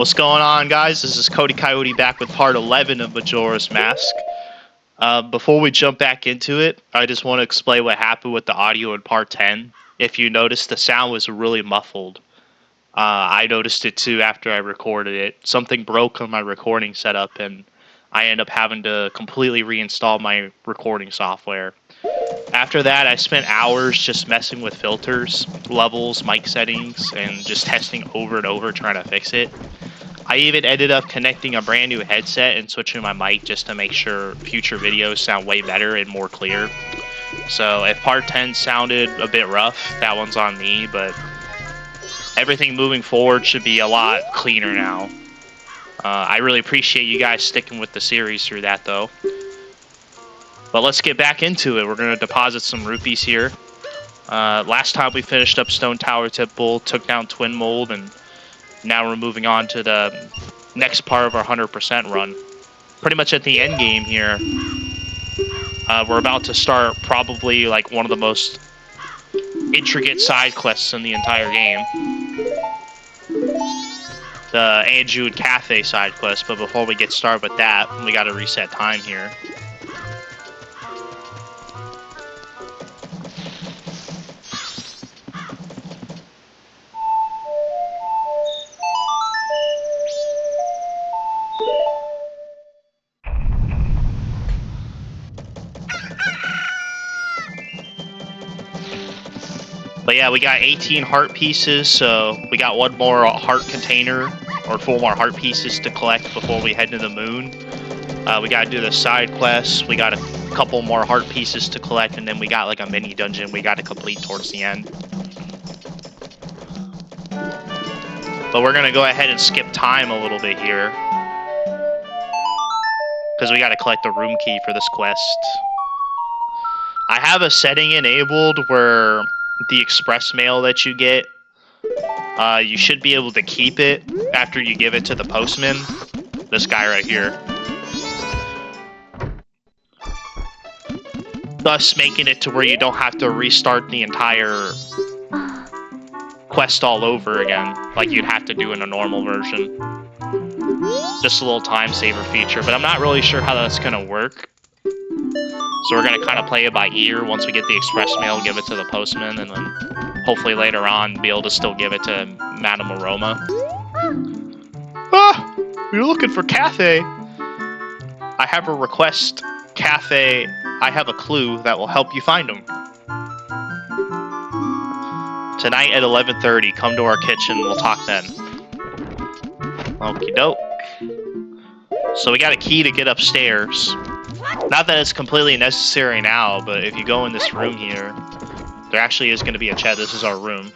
What's going on, guys? This is Cody Coyote back with part 11 of Majoras Mask. Before we jump back into it, I just want to explain what happened with the audio in part 10. If you noticed, the sound was really muffled. I noticed it too after I recorded it. Something broke on my recording setup, and I ended up having to completely reinstall my recording software. After that, I spent hours just messing with filters, levels, mic settings, and just testing over and over trying to fix it. I even ended up connecting a brand new headset and switching my mic just to make sure future videos sound way better and more clear. So if part 10 sounded a bit rough, that one's on me, but everything moving forward should be a lot cleaner now. I really appreciate you guys sticking with the series through that, though. But let's get back into it. We're going to deposit some rupees here. Last time we finished up Stone Tower Temple, took down Twin Mold, and now we're moving on to the next part of our 100% run. Pretty much at the end game here. We're about to start probably like one of the most intricate side quests in the entire game. The Anju and Kafei Sidequest, but before we get started with that, we gotta reset time here. But yeah, we got 18 heart pieces, so we got one more heart container, or 4 more heart pieces to collect before we head to the moon. We gotta do the side quests, we got a couple more heart pieces to collect, and then we got like a mini dungeon we gotta complete towards the end. But we're gonna go ahead and skip time a little bit here, because we gotta collect the room key for this quest. I have a setting enabled where the express mail that you get, you should be able to keep it after you give it to the postman. This guy right here. Thus making it to where you don't have to restart the entire quest all over again, like you'd have to do in a normal version. Just a little time saver feature, but I'm not really sure how that's gonna work. So we're gonna kind of play it by ear. Once we get the express mail, give it to the postman, and then hopefully later on be able to still give it to Madame Aroma. Ah! You're looking for Kafei! I have a request, Kafei. I have a clue that will help you find him. Tonight at 11:30, come to our kitchen, we'll talk then. Okie doke. So we got a key to get upstairs. Not that it's completely necessary now, but if you go in this room here, there actually is going to be a chest. This is our room.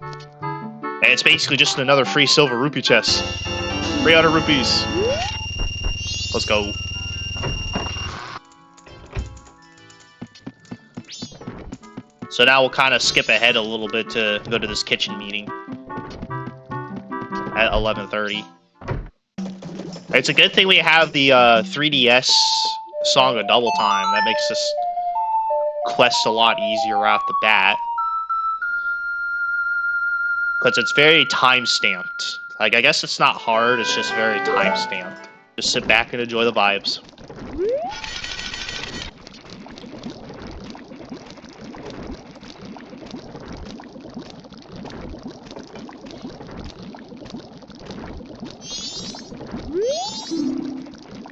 And it's basically just another free silver rupee chest. 300 rupees. Let's go. So now we'll kind of skip ahead a little bit to go to this kitchen meeting at 11:30. It's a good thing we have the 3DS Song of Double Time. That makes this quest a lot easier right off the bat. Because it's very time-stamped. Like, I guess it's not hard, it's just very time-stamped. Just sit back and enjoy the vibes.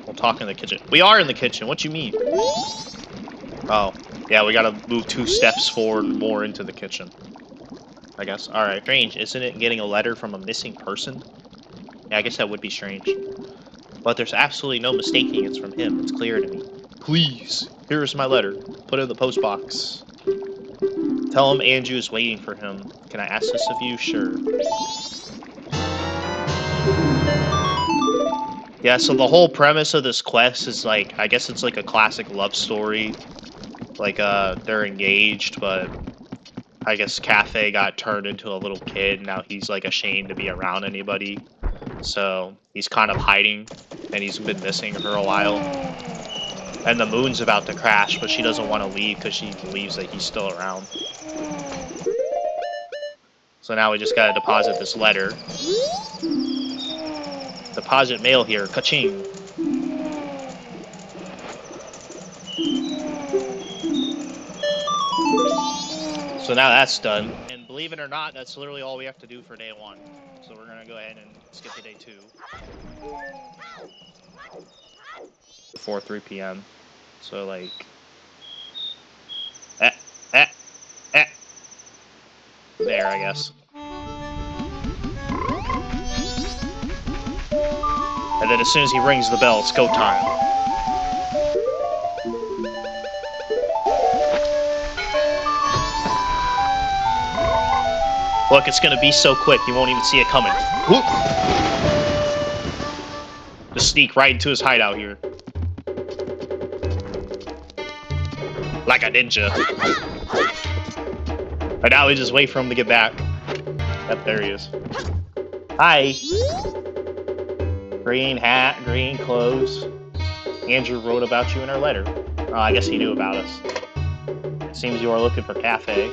We'll talk in the kitchen. We are in the kitchen, what you mean? Oh, yeah, we gotta move 2 steps forward more into the kitchen. I guess. Alright, strange, isn't it, getting a letter from a missing person? Yeah, I guess that would be strange. But there's absolutely no mistaking it's from him. It's clear to me. Please, here's my letter. Put it in the post box. Tell him Anju is waiting for him. Can I ask this of you? Sure. Yeah, so the whole premise of this quest is like, I guess it's like a classic love story. Like, they're engaged, but I guess Kafei got turned into a little kid. Now he's like ashamed to be around anybody. So he's kind of hiding, and he's been missing for a while. And the moon's about to crash, but she doesn't want to leave because she believes that he's still around. So now we just gotta deposit this letter. Deposit mail here. Ka-ching. So now that's done. And believe it or not, that's literally all we have to do for day 1. So we're gonna go ahead and skip to day 2. Before 3 p.m. So like... There, I guess. And then as soon as he rings the bell, it's go time. Look, it's gonna be so quick, you won't even see it coming. Whoop! Just sneak right into his hideout here. Like a ninja. And now we just wait for him to get back. Yep, there he is. Hi! Green hat, green clothes. Andrew wrote about you in her letter. Oh, I guess he knew about us. It seems you are looking for Kafei.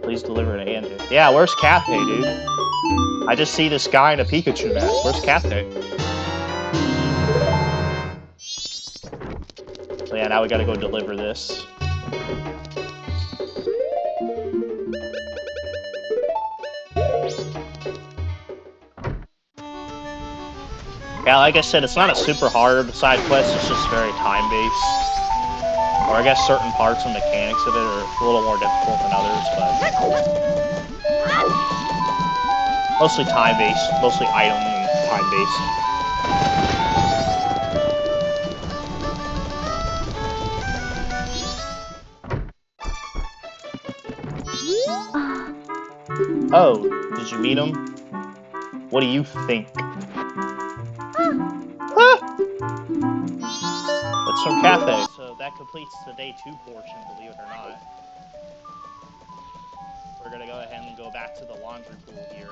Please deliver to Andrew. Yeah, where's Kafei, dude? I just see this guy in a Pikachu mask. Where's Kafei? So yeah, now we gotta go deliver this. Yeah, like I said, it's not a super hard side quest, it's just very time-based. Or I guess certain parts and mechanics of it are a little more difficult than others, but... Mostly time-based, mostly item and time-based. Oh, did you meet him? What do you think? It's from Kafei. So that completes the day 2 portion, believe it or not. We're gonna go ahead and go back to the laundry pool here.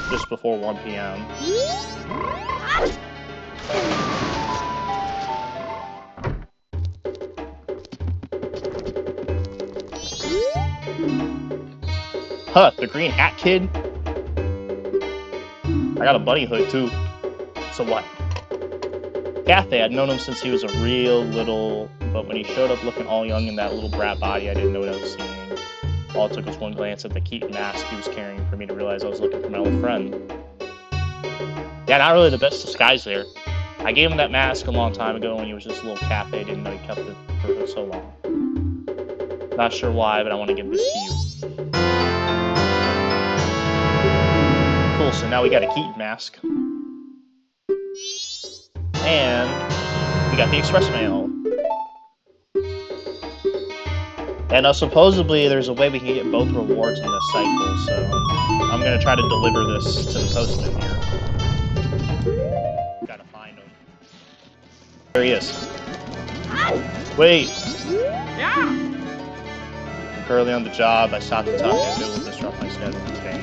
Just before 1 p.m. Huh, the green hat kid? I got a bunny hood too. So what? Kafei, I'd known him since he was a real little, but when he showed up looking all young in that little brat body, I didn't know what I was seeing. All it took was one glance at the Keaton mask he was carrying for me to realize I was looking for my old friend. Yeah, not really the best disguise there. I gave him that mask a long time ago when he was just a little Kafei, didn't know he kept it for so long. Not sure why, but I want to give this to you. Cool, so now we got a Keaton mask. And we got the express mail. And supposedly there's a way we can get both rewards in this cycle, so I'm going to try to deliver this to the postman here. Gotta find him. There he is. Wait! Yeah! I'm currently on the job. I stopped to talk to him. It will disrupt my schedule. Okay.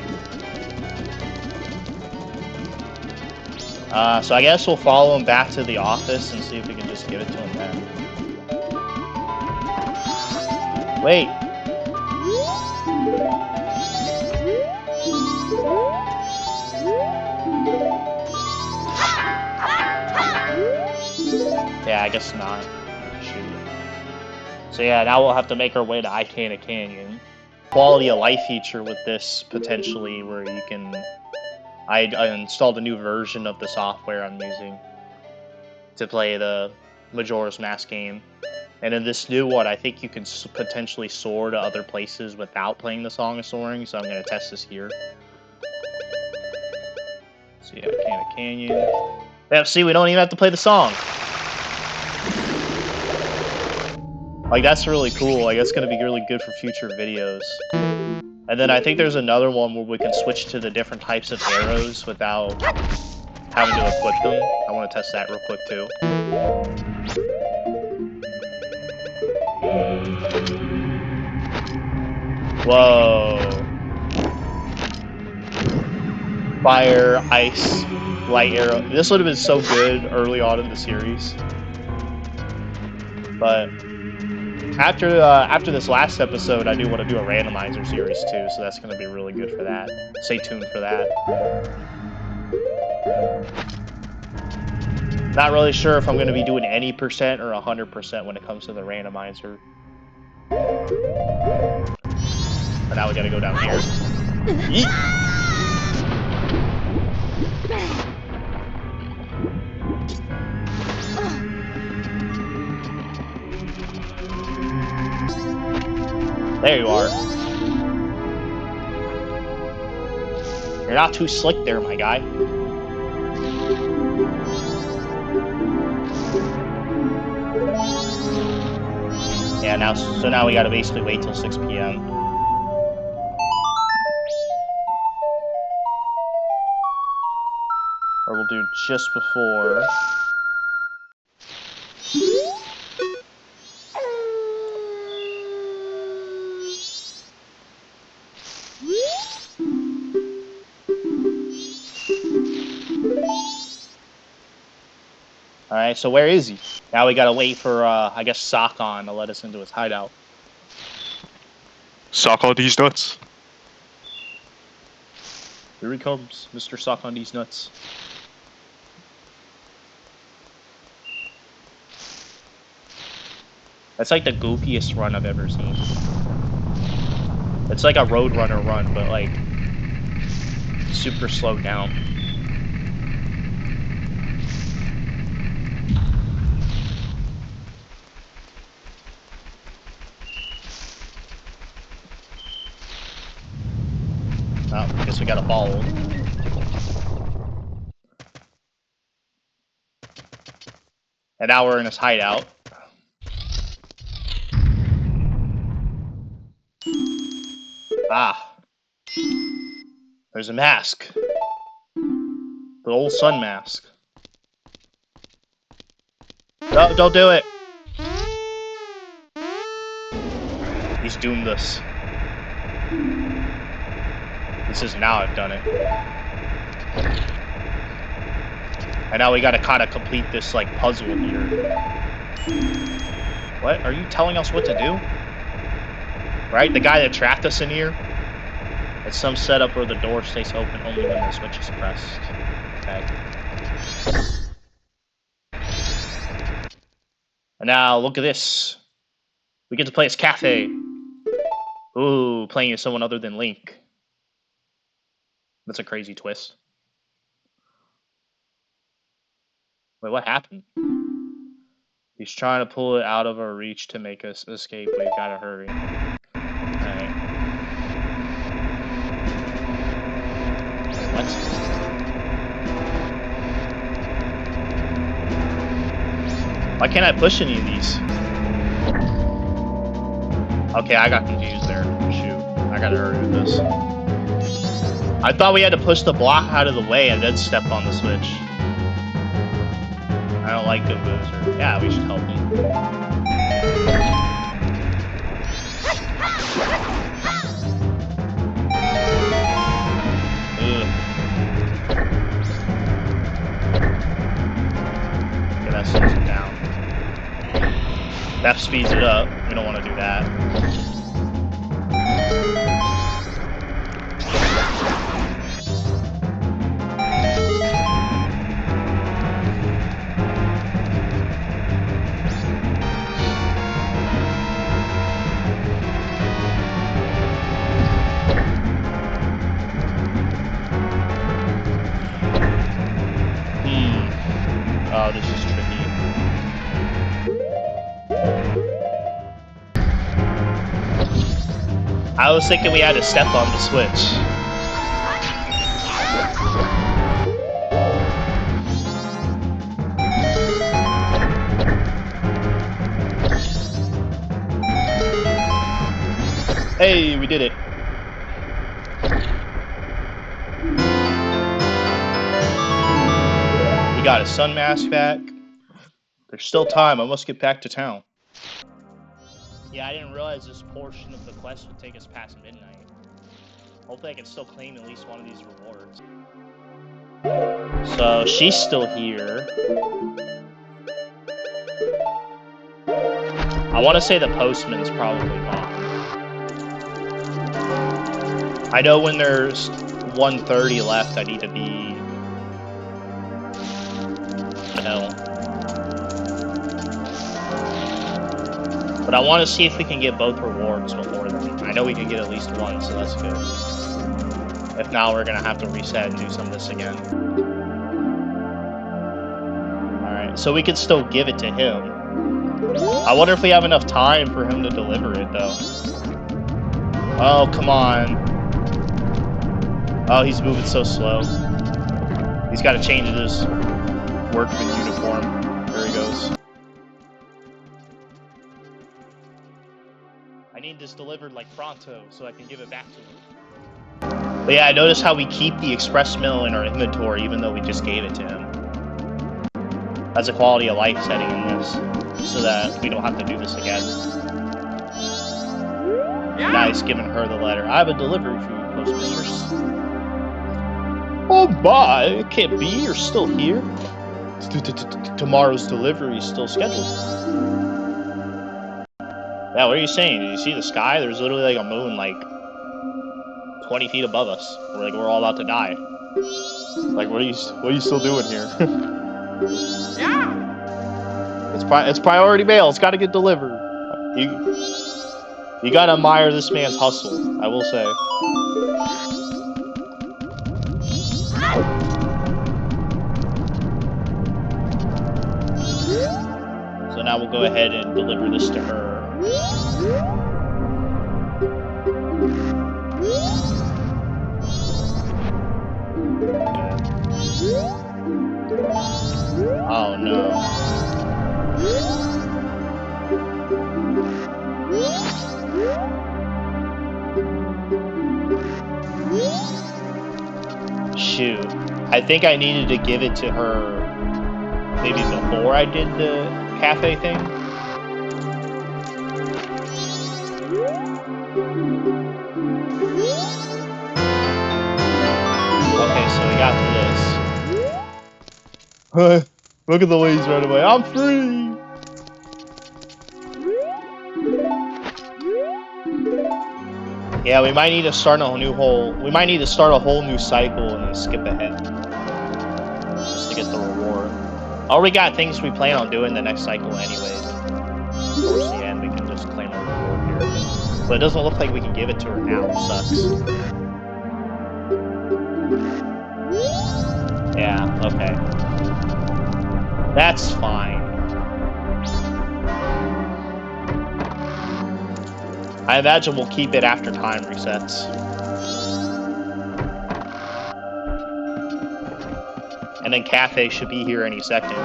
So I guess we'll follow him back to the office and see if we can just give it to him then. Wait! Yeah, I guess not. Shoot. So yeah, now we'll have to make our way to Ikana Canyon. Quality of life feature with this, potentially, where you can... I installed a new version of the software I'm using to play the Majoras Mask game. And in this new one, I think you can potentially soar to other places without playing the Song of Soaring, so I'm going to test this here. So yeah, Ikana Canyon. Yeah, see, we don't even have to play the song. Like, that's really cool. Like, that's going to be really good for future videos. And then I think there's another one where we can switch to the different types of arrows without having to equip them. I want to test that real quick, too. Whoa. Fire, ice, light arrow. This would have been so good early on in the series. But after this last episode, I do want to do a randomizer series too, so that's going to be really good for that. Stay tuned for that. Not really sure if I'm going to be doing any percent or 100% when it comes to the randomizer. But now we got to go down here. Yeet. There you are. You're not too slick there, my guy. Yeah, now we gotta basically wait till 6 p.m. Or we'll do just before. Alright, so where is he? Now we gotta wait for, I guess, Sakon to let us into his hideout. Sakon these nuts. Here he comes, Mr. Sakon these nuts. That's like the goofiest run I've ever seen. It's like a Roadrunner run, but like super slowed down. Oh, I guess we gotta follow. And now we're in his hideout. Ah. There's a mask. The old sun mask. No, don't do it! He's doomed us. This is now I've done it. And now we gotta kinda complete this, like, puzzle here. What? Are you telling us what to do? Right? The guy that trapped us in here? It's some setup where the door stays open only when the switch is pressed. Okay. And now, look at this. We get to play as Kafei. Ooh, playing as someone other than Link. That's a crazy twist. Wait, what happened? He's trying to pull it out of our reach to make us escape. We've gotta hurry. Alright. What? Why can't I push any of these? Okay, I got confused there. Shoot. I gotta hurry with this. I thought we had to push the block out of the way and then step on the switch. I don't like the boozer. Yeah, we should help him. Ugh. Okay, that slows it down. That speeds it up. We don't want to do that. Oh, this is tricky. I was thinking we had to step on the switch. Hey, we did it. We got a sun mask back. There's still time. I must get back to town. Yeah, I didn't realize this portion of the quest would take us past midnight. Hopefully I can still claim at least one of these rewards. So, she's still here. I want to say the Postman's probably gone. I know when there's 130 left, I need to be... But I want to see if we can get both rewards before then. I know we can get at least one, so that's good. If not, we're gonna have to reset and do some of this again. Alright, so we could still give it to him. I wonder if we have enough time for him to deliver it, though. Oh, come on. Oh, he's moving so slow. He's got to change his workman uniform. There he goes. I need this delivered like pronto so I can give it back to him. But yeah, I noticed how we keep the express mail in our inventory even though we just gave it to him. That's a quality of life setting in this, so that we don't have to do this again. Yeah. Nice, giving her the letter. I have a delivery for you, postmistress. Oh my, it can't be, you're still here. Tomorrow's delivery is still scheduled. Yeah, what are you saying? Did you see the sky? There's literally like a moon like 20 feet above us. We're all about to die. Like, what are you still doing here? Yeah. It's priority mail. It's got to get delivered. You gotta admire this man's hustle, I will say. So now we'll go ahead and deliver this to her. Oh no. Shoot. I think I needed to give it to her maybe before I did the cafe thing. Okay, so we got this. Look at the way he's right away. I'm free! Yeah, we might need to start a whole new cycle and then skip ahead. Just to get the reward. Already got things we plan on doing the next cycle anyways. Towards the end, we can just claim a reward here. But it doesn't look like we can give it to her now. It sucks. Yeah, okay. That's fine. I imagine we'll keep it after time resets. And then Cafe should be here any second.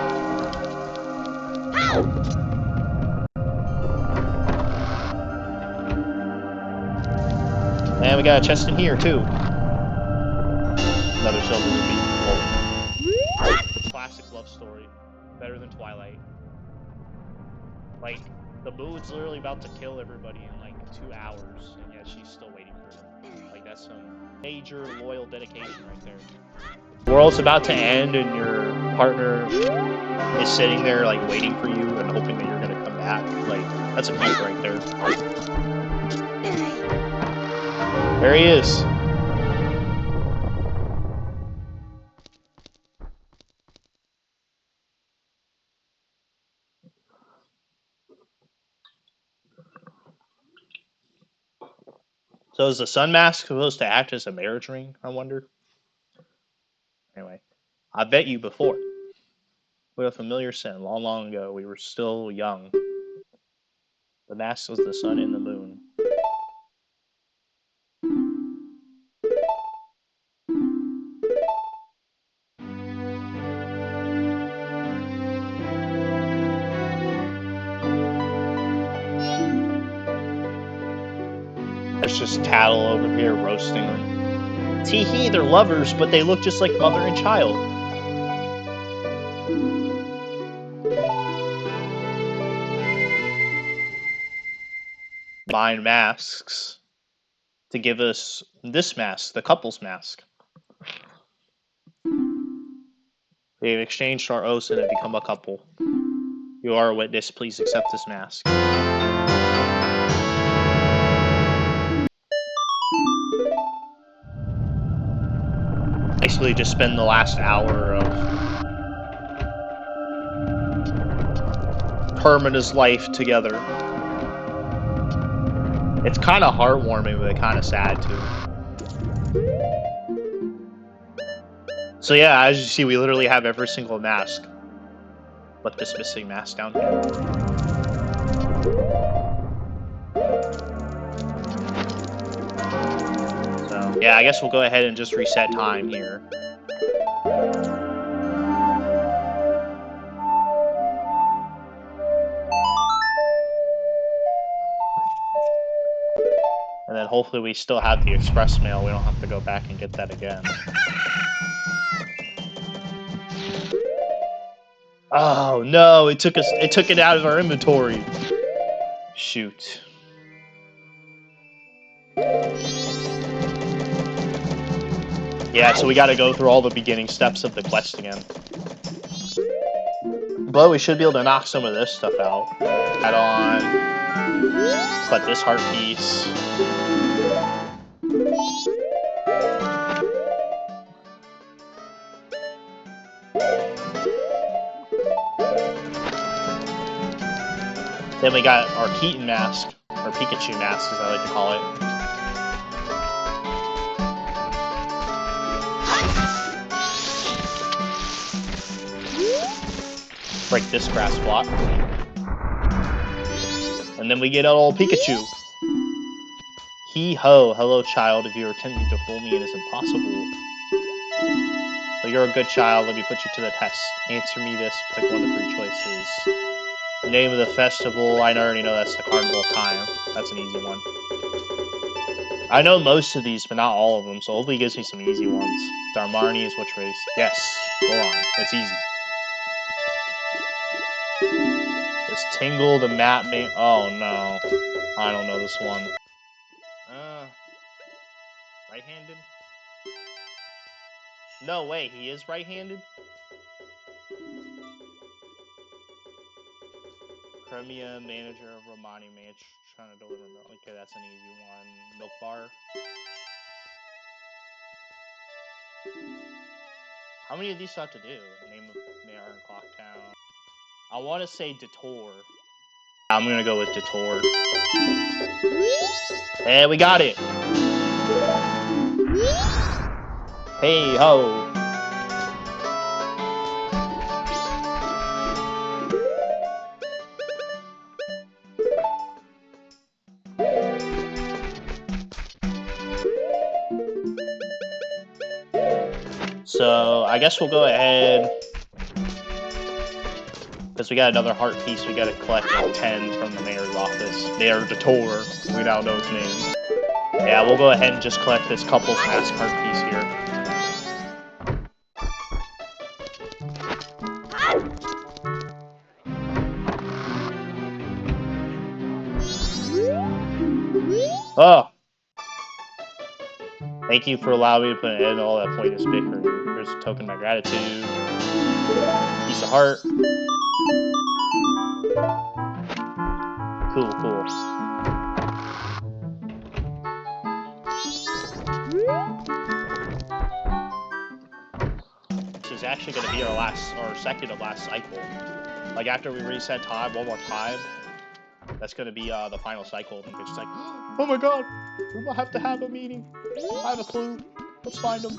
And we got a chest in here, too. Another silver rupee. Oh. Classic love story. Better than Twilight. Like, the moon's literally about to kill everybody in like 2 hours, and yet she's still waiting for them. Like, that's some major loyal dedication right there. The world's about to end, and your partner is sitting there, like, waiting for you and hoping that you're gonna come back. Like, that's a gift right there. There he is. So is the sun mask supposed to act as a marriage ring, I wonder? Anyway, I bet you before. With a familiar scent, long, long ago, we were still young. The mask was the sun and the moon. There's just cattle over here roasting them. Tee-hee, they're lovers, but they look just like mother and child. Combine masks to give us this mask, the couple's mask. They've exchanged our oaths and have become a couple. You are a witness, please accept this mask. basically just spend the last hour of Permina's life together. It's kind of heartwarming, but kind of sad too. So yeah, as you see, we literally have every single mask, but this missing mask down here. So yeah, I guess we'll go ahead and just reset time here. And then hopefully we still have the express mail. We don't have to go back and get that again. Oh no, it took it out of our inventory. Shoot. Yeah, so we gotta go through all the beginning steps of the quest again. But we should be able to knock some of this stuff out. Add on. Collect this heart piece. Then we got our Keaton mask, or Pikachu mask as I like to call it. Break this grass block. And then we get our old Pikachu. Hee-ho, hello child, if you're attempting to fool me, it is impossible. But you're a good child, let me put you to the test. Answer me this, pick one of 3 choices. The name of the festival, I already know that's the Carnival of Time. That's an easy one. I know most of these, but not all of them, so hopefully he gives me some easy ones. Darmani is which race? Yes, go on, it's easy. This Tingle, the map name, oh no. I don't know this one. Right-handed? No way, he is right-handed? Premier manager of Romani Manch trying to deliver milk. Okay, that's an easy one. Milk bar. How many of these do I have to do? Name of Mayor in Clocktown. I want to say Detour. I'm gonna go with Detour. And we got it! Hey ho! So, I guess we'll go ahead, because we got another heart piece we gotta collect at 10 from the mayor's office. Mayor Detour, we now know his name. Yeah, we'll go ahead and just collect this couple's mask heart piece here. Oh! Thank you for allowing me to put an end to all that pointless bickering. Here's a token of my gratitude. Piece of heart. Cool, cool. This is actually going to be our second to last cycle. Like after we reset time one more time, that's going to be the final cycle. And it's just like, oh my god, we will have to have a meeting. I have a clue. Let's find them.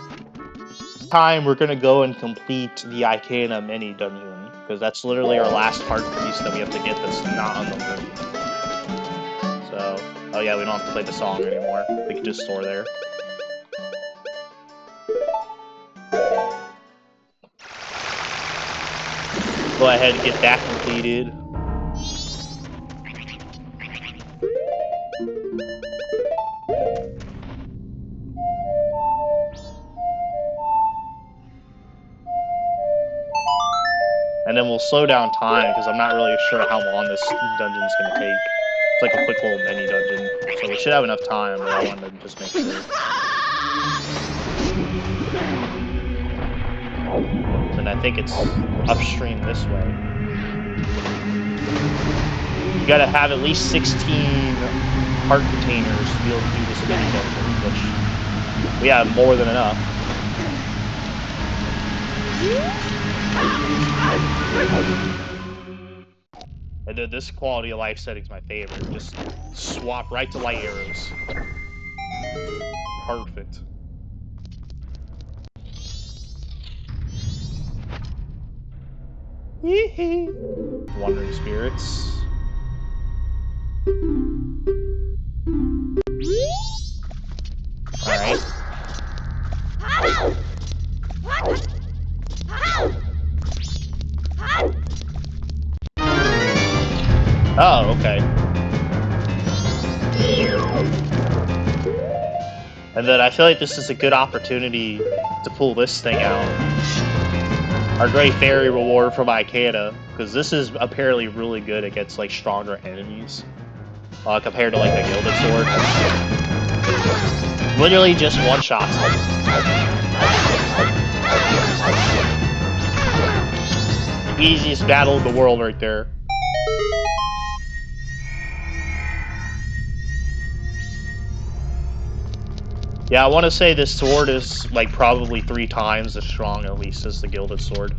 Time we're going to go and complete the Ikana Mini-Dungeon, because that's literally our last heart piece that we have to get that's not on the loop. So, oh yeah, we don't have to play the song anymore. We can just store there. Go ahead and get that completed. And then we'll slow down time, because I'm not really sure how long this dungeon's going to take. It's like a quick little mini dungeon. So we should have enough time, but I wanted to just make sure. And I think it's upstream this way. You gotta have at least 16 heart containers to be able to do this mini dungeon, which we have more than enough. And then this quality of life setting is my favorite. Just swap right to light arrows. Perfect. Wandering spirits. Alright. Oh, okay. And then I feel like this is a good opportunity to pull this thing out. Our Great Fairy reward from Ikana, because this is apparently really good against like stronger enemies compared to like the Gilded Sword. Literally just one shot. Easiest battle in the world right there. Yeah, I want to say this sword is like probably 3 times as strong at least as the Gilded Sword.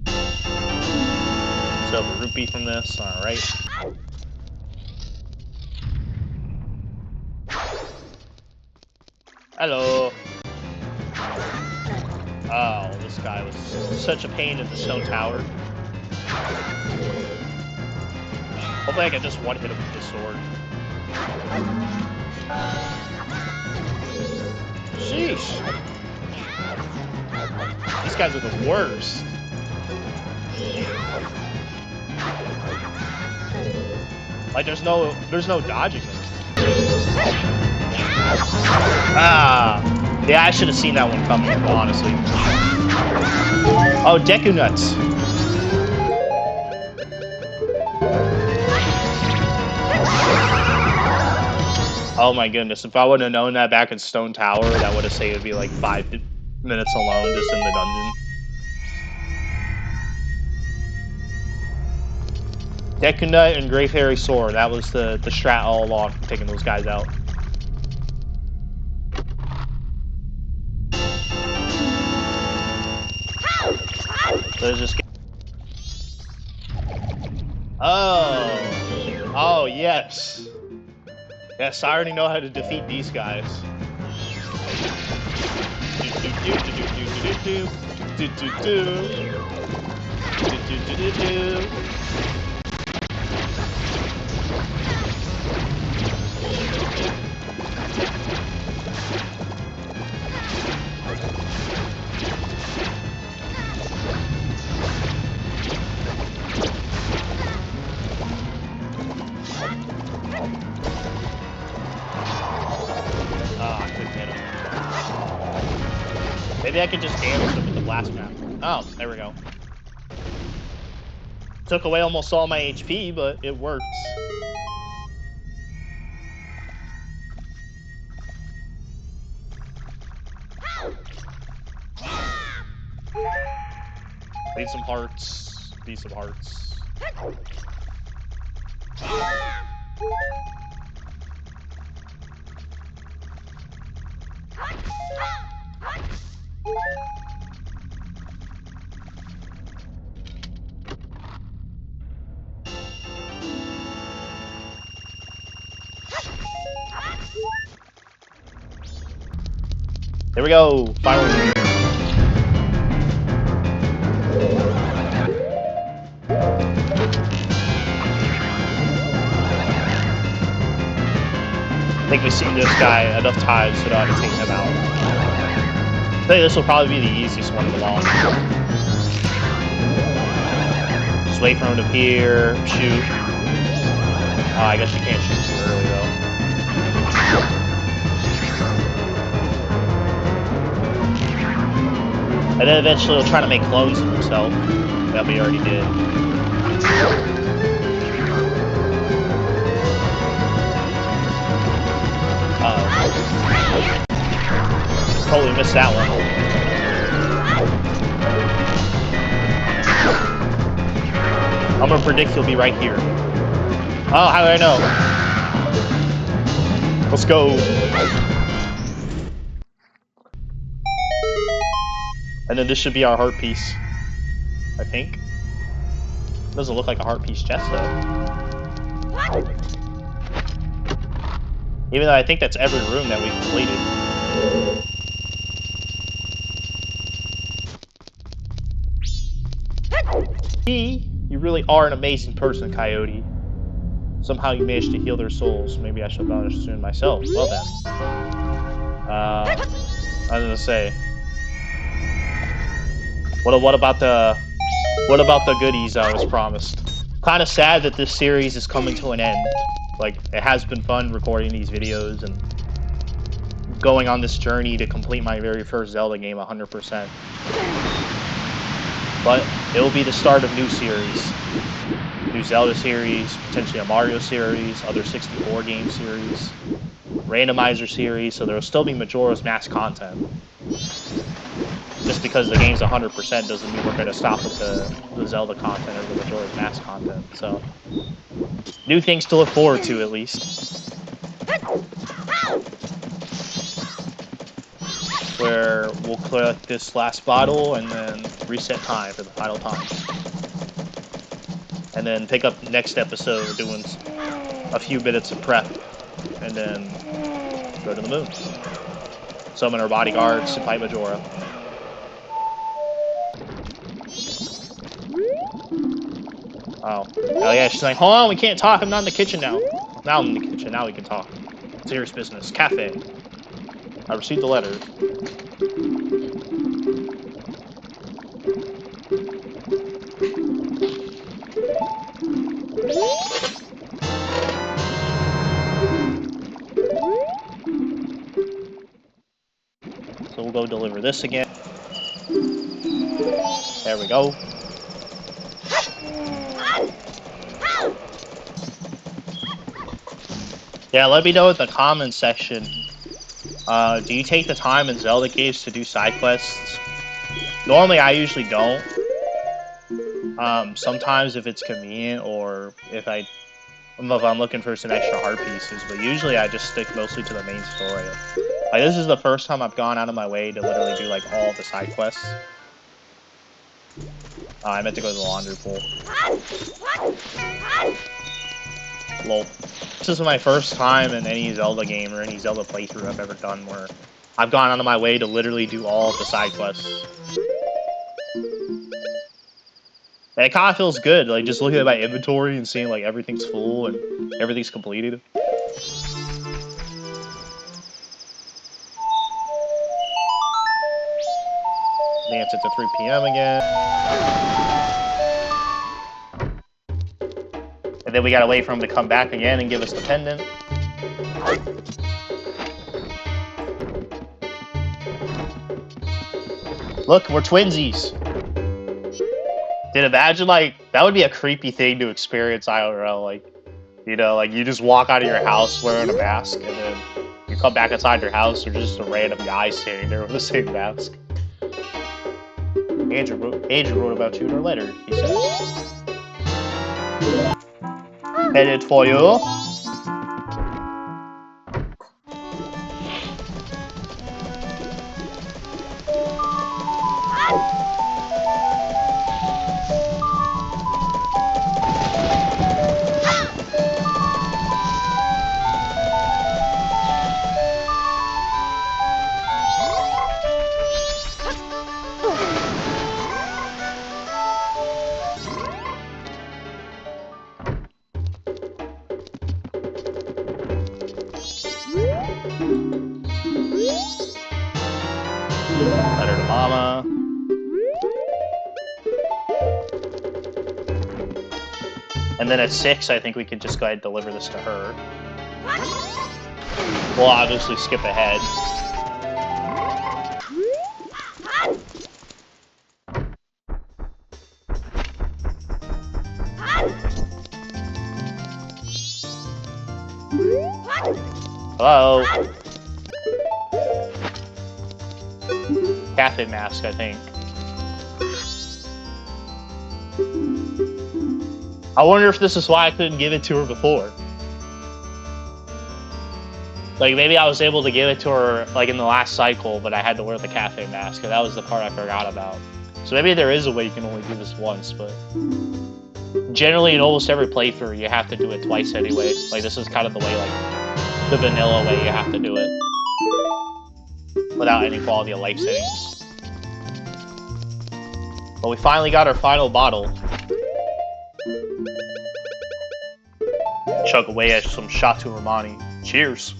So the rupee from this, alright. Hello. Oh, this guy was such a pain in the stone tower. Hopefully I can just one hit him with the sword. Sheesh. These guys are the worst. Like there's no dodging them. Ah. Yeah, I should have seen that one coming, honestly. Oh, Deku Nuts. Oh my goodness, if I would have known that back in Stone Tower, that would have saved me like 5 minutes alone just in the dungeon. Deku Nut and Great Fairy Sword, that was the strat all along for taking those guys out. So let's just get... Oh! Oh, yes! Yes, I already know how to defeat these guys. Ah, I couldn't hit him. Maybe I could just damage him with the blast map. Oh, there we go. Took away almost all my HP, but it works. Need some hearts. Need some hearts. There we go. Finally. I think we've seen this guy enough times so that I can take him out. I think this will probably be the easiest one of them all. Just wait for him to appear, shoot. Oh, I guess you can't shoot too early though. And then eventually he'll try to make clones of himself. That we already did. Totally missed that one. I'm gonna predict he'll be right here. Oh, how do I know? Let's go. And then this should be our heart piece. I think. Doesn't look like a heart piece chest though. Even though I think that's every room that we completed. You really are an amazing person, Coyote. Somehow you managed to heal their souls. Maybe I should abolish soon myself. Well then. I was gonna say. What about the goodies I was promised? Kind of sad that this series is coming to an end. Like, it has been fun recording these videos and going on this journey to complete my very first Zelda game 100%. But it will be the start of new series. New Zelda series, potentially a Mario series, other 64 game series, randomizer series, so there will still be Majora's Mask content. Just because the game's 100% doesn't mean we're going to stop with the Zelda content or the Majora's Mask content, so... New things to look forward to, at least. Where we'll collect this last bottle and then reset time for the final time. And then pick up next episode doing a few minutes of prep. And then go to the moon. Summon our bodyguards to fight Majora. Oh yeah, she's like, hold on, we can't talk, I'm not in the kitchen now. Now I'm in the kitchen, now we can talk. Serious business. Cafe. I received the letter. So we'll go deliver this again. There we go. Yeah, let me know in the comments section. Do you take the time in Zelda games to do side quests? Normally, I usually don't. Sometimes if it's convenient or if I'm looking for some extra heart pieces, but usually I just stick mostly to the main story. Like, this is the first time I've gone out of my way to literally do, like, all the side quests. I meant to go to the laundry pool. Lol. This is my first time in any Zelda game or any Zelda playthrough I've ever done where I've gone out of my way to literally do all of the side quests. And it kind of feels good, like, just looking at my inventory and seeing, like, everything's full and everything's completed. Dance it to 3 PM again. And then we gotta wait for him to come back again and give us the pendant. Look, we're twinsies! Dude, imagine, like, that would be a creepy thing to experience IRL, like, you know, like, you just walk out of your house wearing a mask, and then you come back inside your house, there's just a random guy standing there with the same mask. Andrew wrote about you in her letter, he says. Headed for you. Letter to Mama. And then at 6, I think we can just go ahead and deliver this to her. We'll obviously skip ahead. Hello? Kafei Mask, I think. I wonder if this is why I couldn't give it to her before. Like, maybe I was able to give it to her, like, in the last cycle, but I had to wear the Kafei Mask, and that was the part I forgot about. So maybe there is a way you can only do this once, but... Generally, in almost every playthrough, you have to do it twice anyway. Like, this is kind of the way, like, the vanilla way you have to do it. Without any quality of life settings. But we finally got our final bottle. Chug away at some Shatu Ramani. Cheers!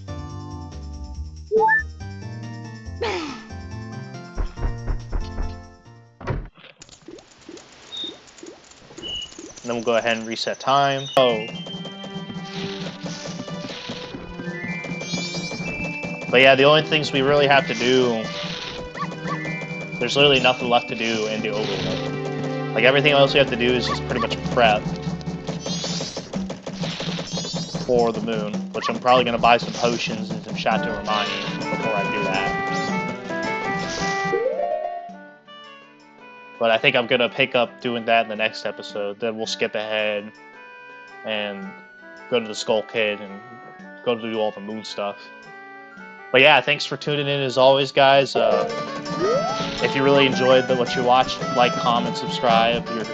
And then we'll go ahead and reset time. Oh. But yeah, the only things we really have to do... There's literally nothing left to do in the overworld. Like, everything else we have to do is just pretty much prep for the moon, which I'm probably going to buy some potions and some Chateau Romani before I do that. But I think I'm going to pick up doing that in the next episode. Then we'll skip ahead and go to the Skull Kid and go to do all the moon stuff. But yeah, thanks for tuning in as always, guys. If you really enjoyed what you watched, like, comment, subscribe. Your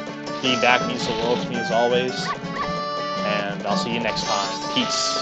feedback means the world to me as always. And I'll see you next time. Peace.